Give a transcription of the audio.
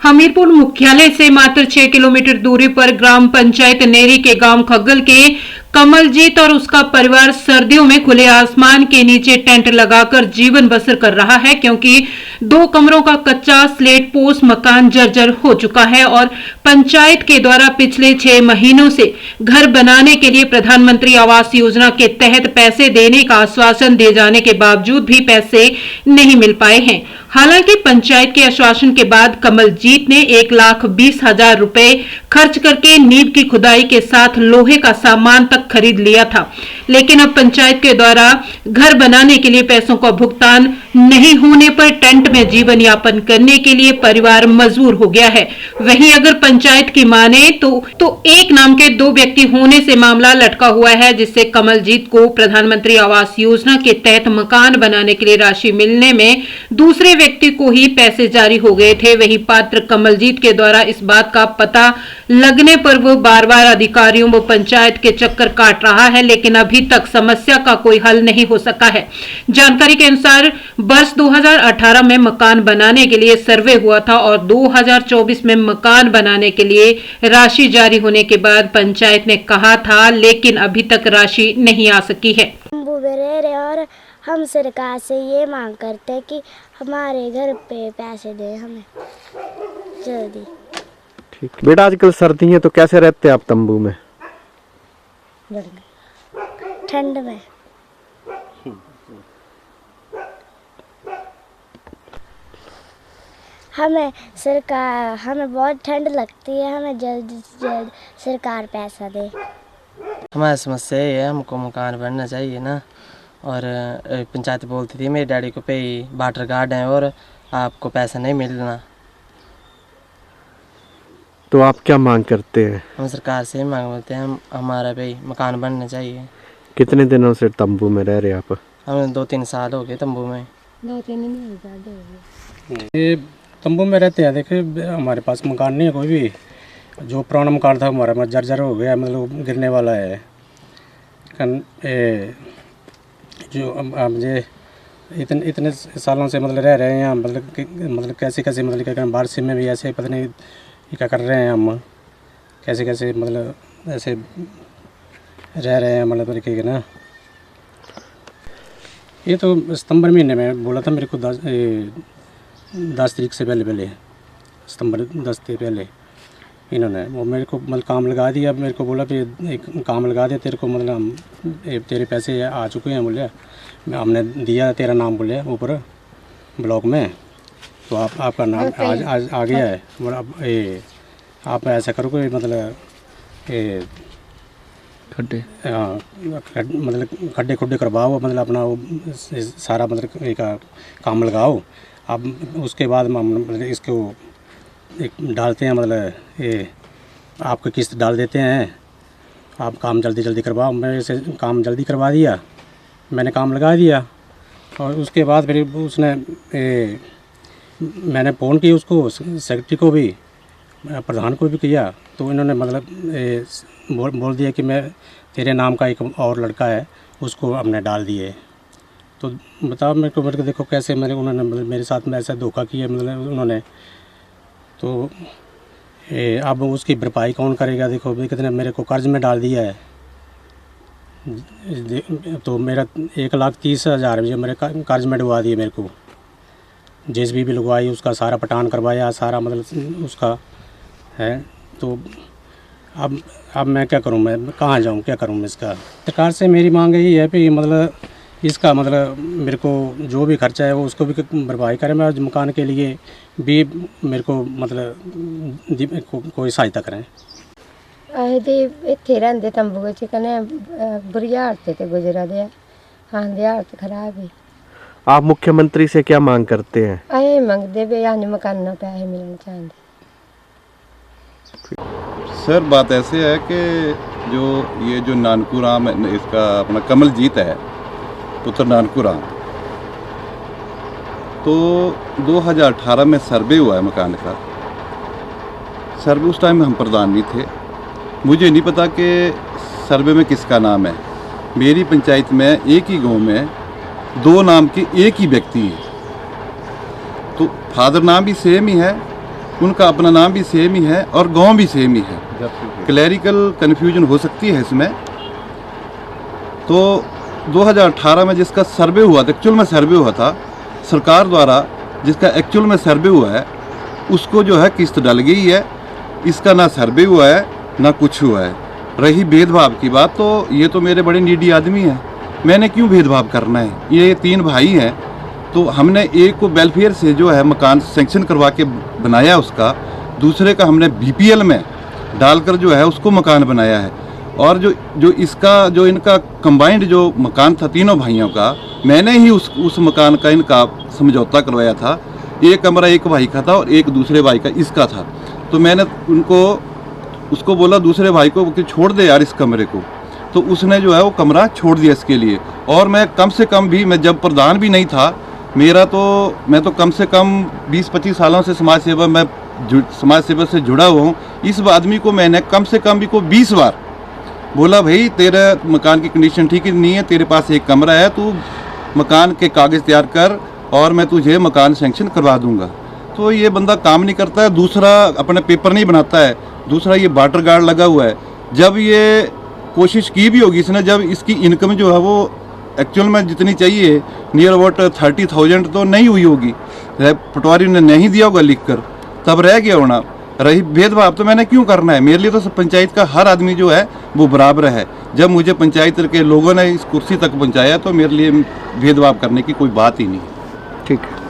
हमीरपुर मुख्यालय से मात्र 6 किलोमीटर दूरी पर ग्राम पंचायत नेरी के गांव खग्गल के कमलजीत और उसका परिवार सर्दियों में खुले आसमान के नीचे टेंट लगाकर जीवन बसर कर रहा है, क्योंकि 2 कमरों का कच्चा स्लेट पोस्ट मकान जर्जर हो चुका है और पंचायत के द्वारा पिछले 6 महीनों से घर बनाने के लिए प्रधानमंत्री आवास योजना के तहत पैसे देने का आश्वासन दिए जाने के बावजूद भी पैसे नहीं मिल पाए हैं। हालांकि पंचायत के आश्वासन के बाद कमलजीत ने 1,20,000 रुपए खर्च करके नींव की खुदाई के साथ लोहे का सामान तक खरीद लिया था, लेकिन अब पंचायत के द्वारा घर बनाने के लिए पैसों का भुगतान नहीं होने पर टेंट में जीवन यापन करने के लिए परिवार मजबूर हो गया है। वहीं अगर पंचायत की माने तो एक नाम के 2 व्यक्ति होने से मामला लटका हुआ है, जिससे कमलजीत को प्रधानमंत्री आवास योजना के तहत मकान बनाने के लिए राशि मिलने में दूसरे व्यक्ति को ही पैसे जारी हो गए थे। वही पात्र कमलजीत के द्वारा इस बात का पता लगने पर वो बार-बार अधिकारियों व पंचायत के चक्कर काट रहा है, लेकिन अभी तक समस्या का कोई हल नहीं हो सका है। जानकारी के अनुसार वर्ष 2018 में मकान बनाने के लिए सर्वे हुआ था और 2024 में मकान बनाने के लिए राशि जारी होने के बाद पंचायत ने कहा था, लेकिन अभी तक राशि नहीं आ सकी है। और हम सरकार से ये मांग करते हैं कि हमारे घर पे पैसे दें हमें जल्दी। ठीक बेटा, आजकल सर्दी है तो कैसे रहते हैं आप तंबू में? ठंड में। हमें बहुत ठंड लगती है, हमें जल्द से जल्द सरकार पैसा दे। हमारी समस्या ये है, हमको मकान बनना चाहिए ना। और पंचायत बोलती थी मेरे डैडी को पे वाटर गार्ड है और आपको पैसा नहीं मिलना। तो आप क्या मांग करते हैं? हम सरकार से मांग बोलते हैं, हम हमारा पे मकान बनना चाहिए। कितने दिनों से तंबू में रह रहे हैं आप? हमें 2-3 साल हो गए तंबू में। 2-3 दिन ज़्यादा हो गए। ये तंबू में रहते हैं। देखिए हमारे पास मकान नहीं है कोई भी। जो पुराना मकान था हमारा जर्जर हो गया, मतलब गिरने वाला है। जो अब ये इतने सालों से मतलब रह रहे हैं यहाँ, मतलब कैसे मतलब क्या करें, बारिश में भी ऐसे पता नहीं क्या कर रहे हैं हम, कैसे मतलब ऐसे रह रहे हैं मतलब तरीके के ना। ये तो सितंबर महीने में बोला था मेरे को 10 तारीख से पहले सितंबर 10 से पहले इन्होंने वो मेरे को मतलब काम लगा दिया। मेरे को बोला कि एक काम लगा दिया तेरे को, मतलब तेरे पैसे आ चुके हैं बोले। हमने दिया तेरा नाम बोले ऊपर ब्लॉक में, तो आपका नाम आज आ गया है। मतलब आप ऐसा करो कि मतलब खड्डे, हाँ मतलब खड्डे खुड्डे करवाओ, मतलब अपना वो सारा मतलब एक काम लगाओ। अब उसके बाद मतलब इसको एक डालते हैं, मतलब ये आपको किस्त डाल देते हैं। आप काम जल्दी करवाओ। मैं इसे काम जल्दी करवा दिया, मैंने काम लगा दिया। और उसके बाद फिर उसने मैंने फ़ोन किया उसको, सेक्रेटरी को भी, प्रधान को भी किया। तो इन्होंने मतलब बोल दिया कि मैं तेरे नाम का एक और लड़का है उसको हमने डाल दिए। तो बताओ मेरे को देखो कैसे उन्होंने मतलब मेरे साथ में ऐसा धोखा किया मतलब उन्होंने। तो अब उसकी भरपाई कौन करेगा? देखो कितने मेरे को कर्ज में डाल दिया है। तो मेरा 1,30,000 जो मेरे कर्ज में डुबा दिए मेरे को। जेसीबी भी लगवाई, उसका सारा पटान करवाया, सारा मतलब उसका है। तो अब मैं क्या करूं, मैं कहाँ जाऊं, क्या करूं मैं इसका? सरकार से मेरी मांग यही है कि मतलब इसका मतलब मेरे को जो भी खर्चा है वो उसको भी भरपाई करें। मैं मकान के लिए भी मेरे को मतलब कोई सहायता करें। इतने रहते तंबू कने बुरी हालत से गुजरा दे। हाँ हालत खराब है। आप मुख्यमंत्री से क्या मांग करते हैं? अरे मंगते भी मकान पैसे मिलने चाहिए। सर बात ऐसे है कि जो नानकू राम इसका अपना कमलजीत है, पुत्र नानकू राम, तो 2018 में सर्वे हुआ है मकान का। सर्वे उस टाइम में हम प्रधान नहीं थे, मुझे नहीं पता कि सर्वे में किसका नाम है। मेरी पंचायत में एक ही गांव में 2 नाम के एक ही व्यक्ति है, तो फादर नाम भी सेम ही है उनका अपना नाम भी सेम ही है और गांव भी सेम ही है। क्लैरिकल कन्फ्यूजन हो सकती है इसमें। तो 2018 में जिसका सर्वे हुआ था, एक्चुअल में सर्वे हुआ था सरकार द्वारा, जिसका एक्चुअल में सर्वे हुआ है उसको जो है किस्त डल गई है। इसका ना सर्वे हुआ है ना कुछ हुआ है। रही भेदभाव की बात, तो ये तो मेरे बड़े नीडी आदमी हैं, मैंने क्यों भेदभाव करना है। ये 3 भाई हैं, तो हमने एक को वेलफेयर से जो है मकान सेंक्शन करवा के बनाया उसका, दूसरे का हमने बीपीएल में डालकर जो है उसको मकान बनाया है। और जो इसका जो इनका कंबाइंड जो मकान था तीनों भाइयों का, मैंने ही उस मकान का इनका समझौता करवाया था। एक कमरा एक भाई का था और एक दूसरे भाई का इसका था। तो मैंने उसको बोला दूसरे भाई को कि छोड़ दे यार इस कमरे को, तो उसने जो है वो कमरा छोड़ दिया इसके लिए। और मैं कम से कम भी, मैं जब प्रधान भी नहीं था मैं तो कम से कम 20-25 सालों से समाज सेवा से जुड़ा हुआ हूँ। इस आदमी को मैंने कम से कम भी को 20 बार बोला, भाई तेरे मकान की कंडीशन ठीक नहीं है, तेरे पास एक कमरा है, तू मकान के कागज़ तैयार कर और मैं तुझे मकान सेंक्शन करवा दूंगा। तो ये बंदा काम नहीं करता है। दूसरा अपने पेपर नहीं बनाता है। दूसरा ये वाटर गार्ड लगा हुआ है। जब ये कोशिश की भी होगी इसने, जब इसकी इनकम जो है वो एक्चुअल में जितनी चाहिए नियर अबाउट 30,000 तो नहीं हुई होगी, पटवारी ने नहीं दिया होगा लिख कर, तब रह गया होना। रही भेदभाव तो मैंने क्यों करना है, मेरे लिए तो पंचायत का हर आदमी जो है वो बराबर है। जब मुझे पंचायत के लोगों ने इस कुर्सी तक पहुंचाया तो मेरे लिए भेदभाव करने की कोई बात ही नहीं है। ठीक है।